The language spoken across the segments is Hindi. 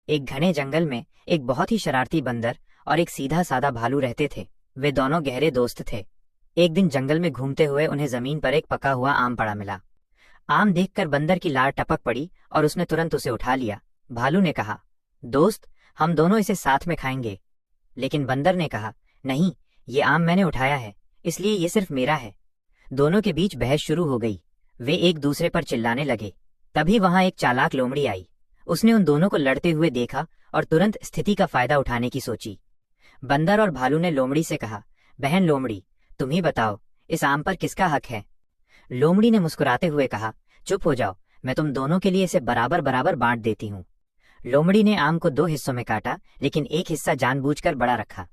एक घने जंगल में एक बहुत ही शरारती बंदर और एक सीधा साधा भालू रहते थे। वे दोनों गहरे दोस्त थे। एक दिन जंगल में घूमते हुए उन्हें जमीन पर एक पका हुआ आम पड़ा मिला। आम देखकर बंदर की लार टपक पड़ी और उसने तुरंत उसे उठा लिया। भालू ने कहा, दोस्त, हम दोनों इसे साथ में खाएंगे। लेकिन बंदर ने कहा, नहीं, ये आम मैंने उठाया है, इसलिए ये सिर्फ मेरा है। दोनों के बीच बहस शुरू हो गई। वे एक दूसरे पर चिल्लाने लगे। तभी वहां एक चालाक लोमड़ी आई। उसने उन दोनों को लड़ते हुए देखा और तुरंत स्थिति का फायदा उठाने की सोची। बंदर और भालू ने लोमड़ी से कहा, बहन लोमड़ी, तुम ही बताओ, इस आम पर किसका हक है? लोमड़ी ने मुस्कुराते हुए कहा, चुप हो जाओ, मैं तुम दोनों के लिए इसे बराबर बराबर बांट देती हूँ। लोमड़ी ने आम को 2 हिस्सों में काटा, लेकिन एक हिस्सा जानबूझकर बड़ा रखा।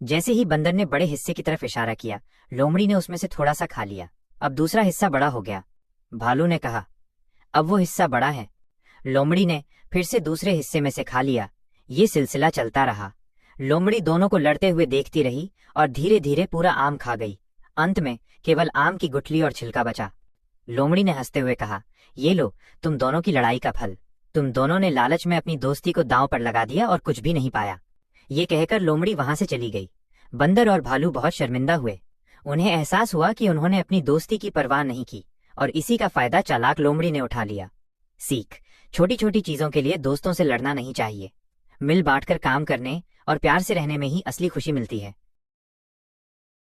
जैसे ही बंदर ने बड़े हिस्से की तरफ इशारा किया, लोमड़ी ने उसमें से थोड़ा सा खा लिया। अब दूसरा हिस्सा बड़ा हो गया। भालू ने कहा, अब वो हिस्सा बड़ा है। लोमड़ी ने फिर से दूसरे हिस्से में से खा लिया। ये सिलसिला चलता रहा। लोमड़ी दोनों को लड़ते हुए देखती रही और धीरे धीरे पूरा आम खा गई। अंत में केवल आम की गुठली और छिलका बचा। लोमड़ी ने हंसते हुए कहा, ये लो, तुम दोनों की लड़ाई का फल। तुम दोनों ने लालच में अपनी दोस्ती को दांव पर लगा दिया और कुछ भी नहीं पाया। ये कहकर लोमड़ी वहां से चली गई। बंदर और भालू बहुत शर्मिंदा हुए। उन्हें एहसास हुआ कि उन्होंने अपनी दोस्ती की परवाह नहीं की और इसी का फायदा चालाक लोमड़ी ने उठा लिया। सीख, छोटी छोटी चीजों के लिए दोस्तों से लड़ना नहीं चाहिए। मिल बांटकर काम करने और प्यार से रहने में ही असली खुशी मिलती है।